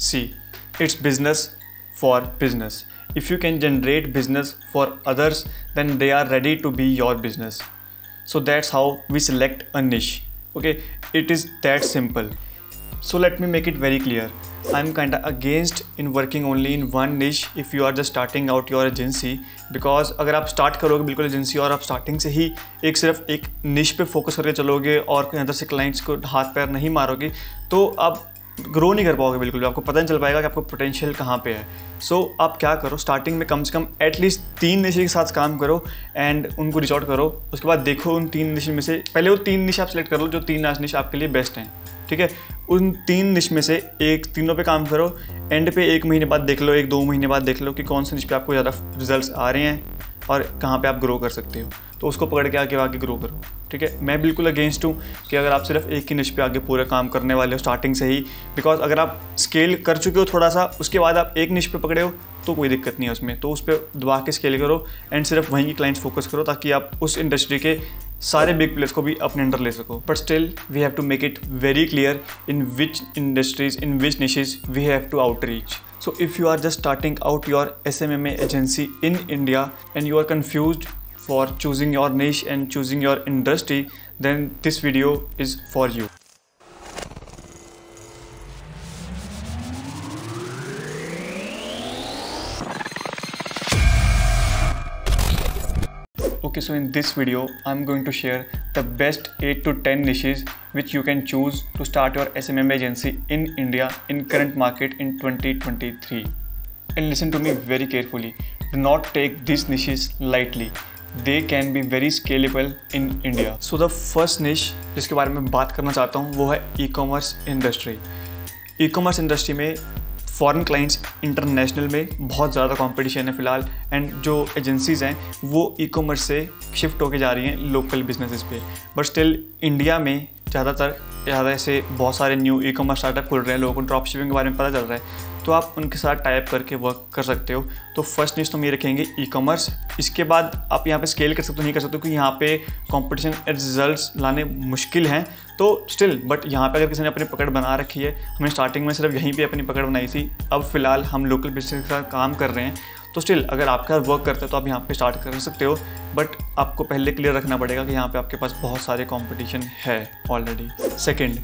See, it's business for business. If you can generate business for others, then they are ready to be your business. So that's how we select a niche. Okay, it is that simple. So let me make it very clear. I'm kinda against in working only in one niche if you are just starting out your agency, because अगर आप start करोगे बिल्कुल agency और आप starting से ही सिर्फ एक निश पे फोकस करके चलोगे और अंदर से क्लाइंट्स को हाथ पैर नहीं मारोगे, तो आप ग्रो नहीं कर पाओगे बिल्कुल भी। आपको पता नहीं चल पाएगा कि आपको पोटेंशियल कहाँ पे है। सो आप क्या करो, स्टार्टिंग में कम से कम एटलीस्ट 3 निश के साथ काम करो एंड उनको रीच आउट करो। उसके बाद देखो उन 3 निश में से पहले वो 3 निश आप सेलेक्ट कर लो जो 3 निश आपके लिए बेस्ट हैं, ठीक है। उन 3 निश में से तीनों पे काम करो। एंड पे 1 महीने बाद देख लो, 1-2 महीने बाद देख लो कि कौन से निश पे आपको ज़्यादा रिजल्ट्स आ रहे हैं और कहाँ पे आप ग्रो कर सकते हो, तो उसको पकड़ के आगे ग्रो करो, ठीक है। मैं बिल्कुल अगेंस्ट हूँ कि अगर आप सिर्फ एक ही निश पे आगे पूरा काम करने वाले हो स्टार्टिंग से ही, बिकॉज अगर आप स्केल कर चुके हो थोड़ा सा, उसके बाद आप एक निश पे पकड़े हो तो कोई दिक्कत नहीं है उसमें, तो उस पर दबा के स्केल करो एंड सिर्फ वहीं की क्लाइंट्स फोकस करो ताकि आप उस इंडस्ट्री के सारे बिग प्लेयर्स को भी अपने अंडर ले सको। But still we have to make it very clear in which industries, in which niches we have to outreach. So if you are just starting out your SMMA agency in India and you are confused for choosing your niche and choosing your industry, then this video is for you. Okay, so in this video I'm going to share the best 8 to 10 niches which you can choose to start your SMMA agency in India in current market in 2023. And listen to me very carefully. Do not take these niches lightly. They can be very scalable in India. So the first niche जिसके बारे में बात करना चाहता हूँ वो है e-commerce industry. E-commerce industry में फॉरेन क्लाइंट्स, इंटरनेशनल में बहुत ज़्यादा कंपटीशन है फ़िलहाल, एंड जो एजेंसीज़ हैं वो ई कॉमर्स से शिफ्ट होके जा रही हैं लोकल बिजनेसेस पे। बट स्टिल इंडिया में ज़्यादा ऐसे बहुत सारे न्यू ई कॉमर्स स्टार्टअप खुल रहे हैं, लोगों को ड्रॉप शिपिंग के बारे में पता चल रहा है, तो आप उनके साथ टाइप करके वर्क कर सकते हो। तो फर्स्ट निश तो हम ये रखेंगे ई कॉमर्स। इसके बाद आप यहाँ पे स्केल कर सकते हो, नहीं कर सकते हो, क्योंकि यहाँ पे कंपटीशन रिजल्ट्स लाने मुश्किल हैं, तो स्टिल बट यहाँ पे अगर किसी ने अपनी पकड़ बना रखी है, हमने स्टार्टिंग में सिर्फ यहीं पे अपनी पकड़ बनाई थी, अब फिलहाल हम लोकल बिजनेस के साथ काम कर रहे हैं, तो स्टिल अगर आपके साथ वर्क करते हो तो आप यहाँ पे स्टार्ट कर सकते हो। बट आपको पहले क्लियर रखना पड़ेगा कि यहाँ पे आपके पास बहुत सारे कंपटीशन है already. Second,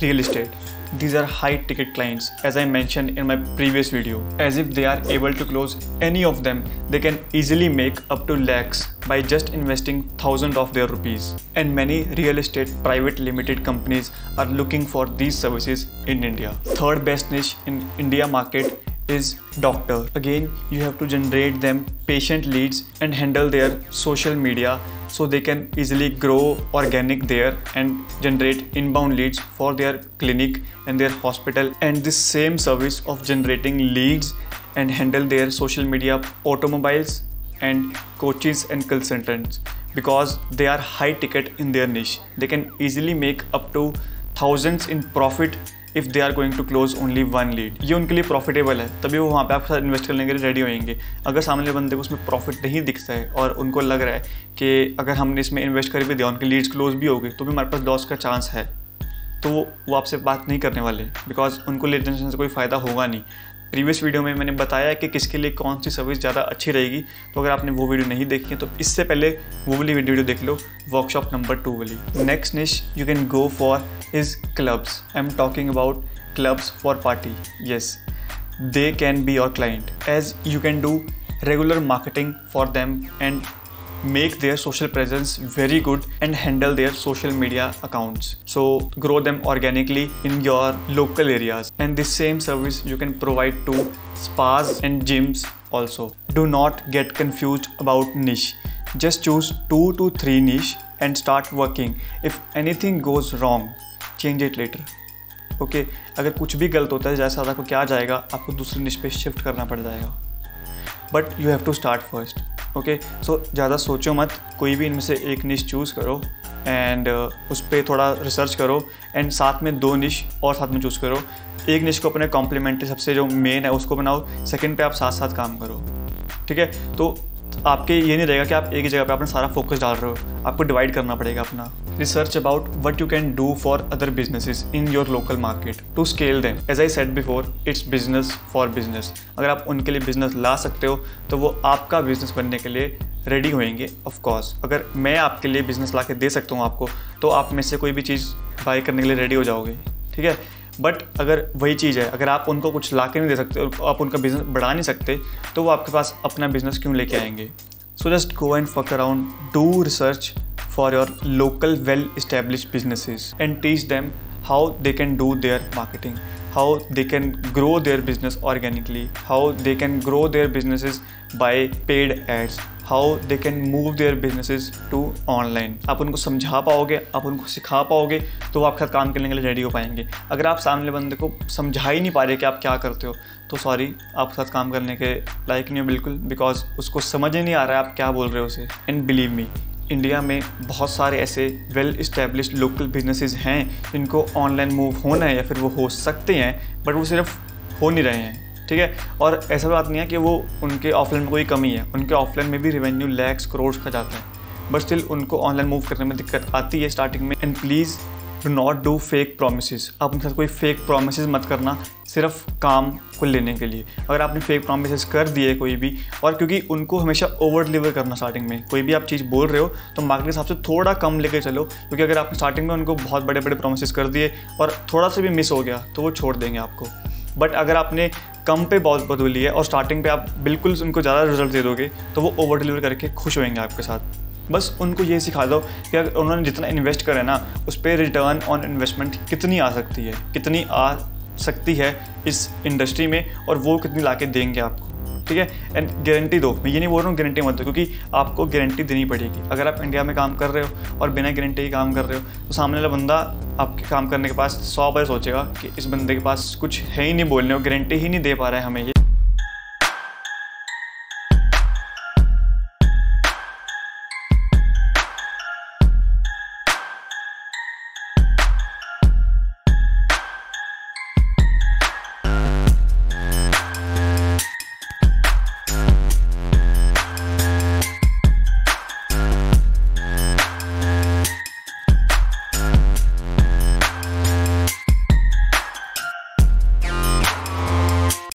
real estate. These are high ticket clients, as I mentioned in my previous video. As if they are able to close any of them, they can easily make up to lakhs by just investing thousands of their rupees. And many real estate private limited companies are looking for these services in India. Third best niche in India market is doctor. Again, you have to generate them patient leads and handle their social media so they can easily grow organic there and generate inbound leads for their clinic and their hospital. And this same service of generating leads and handle their social media automobiles and coaches and consultants, because they are high ticket in their niche. They can easily make up to thousands in profit if they are going to close only one lead. ये उनके लिए profitable है, तभी वो वहाँ पे आपके साथ इन्वेस्ट करने के लिए रेडी होंगे। अगर सामने बंदे को उसमें प्रॉफिट नहीं दिखता है और उनको लग रहा है कि अगर हमने इसमें इन्वेस्ट कर भी दिया, उनके लीड्स क्लोज भी हो गए, तो भी हमारे पास लॉस का चांस है, तो वो आपसे बात नहीं करने वाले, बिकॉज उनको लीड जनरेशन से कोई फ़ायदा होगा नहीं। प्रीवियस वीडियो में मैंने बताया कि किसके लिए कौन सी सर्विस ज़्यादा अच्छी रहेगी, तो अगर आपने वो वीडियो नहीं देखी है तो इससे पहले वो वाली वीडियो देख लो, वर्कशॉप नंबर 2 वाली। नेक्स्ट निश you can go for is clubs. I am talking about clubs for party. Yes, they can be your client, as you can do regular marketing for them and make their social presence very good and handle their social media accounts, so grow them organically in your local areas. And this same service you can provide to spas and gyms also. Do not get confused about niche. Just choose 2 to 3 niche and start working. If anything goes wrong, change it later. Okay, अगर कुछ भी गलत होता है, जैसा आपको क्या जाएगा, आपको दूसरी निश पे शिफ्ट करना पड़ जाएगा, but you have to start first. Okay, so ज़्यादा सोचो मत, कोई भी इनमें से एक निश चूज़ करो एंड उस पर थोड़ा रिसर्च करो एंड साथ में 2 निश और साथ में चूज़ करो। एक निश को अपने कॉम्प्लीमेंट्री सबसे जो मेन है उसको बनाओ, सेकंड पे आप साथ साथ काम करो, ठीक है। तो आपके ये नहीं रहेगा कि आप एक ही जगह पे अपना सारा फोकस डाल रहे हो, आपको डिवाइड करना पड़ेगा अपना। Research about what you can do for other businesses in your local market to scale them. As I said before, it's business for business. अगर आप उनके लिए बिजनेस ला सकते हो तो वो आपका बिजनेस बनने के लिए रेडी होएंगे। ऑफ कोर्स अगर मैं आपके लिए बिजनेस ला के दे सकता हूँ आपको, तो आप में से कोई भी चीज़ बाय करने के लिए रेडी हो जाओगे, ठीक है। बट अगर वही चीज़ है, अगर आप उनको कुछ ला के नहीं दे सकते और आप उनका बिजनेस बढ़ा नहीं सकते, तो वो आपके पास अपना बिजनेस क्यों लेके आएंगे। So just go and fuck around, do research for your local well established businesses and teach them how they can do their marketing, how they can grow their business organically, how they can grow their businesses by paid ads, how they can move their businesses to online। आप उनको समझा पाओगे, आप उनको सिखा पाओगे, तो वो आपके साथ काम करने के लिए रेडी हो पाएंगे। अगर आप सामने बंदे को समझा ही नहीं पा रहे कि आप क्या करते हो, तो सॉरी, आपके साथ काम करने के लायक नहीं हो बिल्कुल, बिकॉज उसको समझ ही नहीं आ रहा है आप क्या बोल रहे हो उसे। एंड बिलीव मी, इंडिया में बहुत सारे ऐसे वेल इस्टेब्लिश्ड लोकल बिजनेसेस हैं जिनको ऑनलाइन मूव होना है या फिर वो हो सकते हैं, बट वो सिर्फ हो नहीं रहे हैं, ठीक है। और ऐसा बात नहीं है कि वो उनके ऑफलाइन में कोई कमी है, उनके ऑफलाइन में भी रेवेन्यू लैक्स करोड़ का जाता है, बट स्टिल उनको ऑनलाइन मूव करने में दिक्कत आती है स्टार्टिंग में। And please do not do fake promises. आप उनके साथ कोई फेक प्रोमिसेस मत करना सिर्फ काम को लेने के लिए। अगर आपने फेक प्रोमिसेस कर दिए कोई भी, और क्योंकि उनको हमेशा ओवर डिलीवर करना स्टार्टिंग में, कोई भी आप चीज़ बोल रहे हो तो मार्केट के हिसाब से थोड़ा कम लेके चलो, क्योंकि अगर आपने स्टार्टिंग में उनको बहुत बड़े बड़े प्रोमिसेस कर दिए और थोड़ा सा भी मिस हो गया तो वो छोड़ देंगे आपको। बट अगर आपने कम पे बहुत बदली है और स्टार्टिंग पे आप बिल्कुल उनको ज़्यादा रिजल्ट दे दोगे, तो वो ओवर डिलीवर करके खुश होएंगे आपके साथ। बस उनको ये सिखा दो कि अगर उन्होंने जितना इन्वेस्ट करा है ना, उस पर रिटर्न ऑन इन्वेस्टमेंट कितनी आ सकती है, कितनी आ सकती है इस इंडस्ट्री में, और वो कितनी ला के देंगे आपको, ठीक है। एंड गारंटी दो। मैं ये नहीं बोल रहा हूँ गारंटी मत दो, क्योंकि आपको गारंटी देनी पड़ेगी। अगर आप इंडिया में काम कर रहे हो और बिना गारंटी के काम कर रहे हो, तो सामने वाला बंदा आपके काम करने के पास 100 बार सोचेगा कि इस बंदे के पास कुछ है ही नहीं बोलने को, गारंटी ही नहीं दे पा रहा है हमें ये।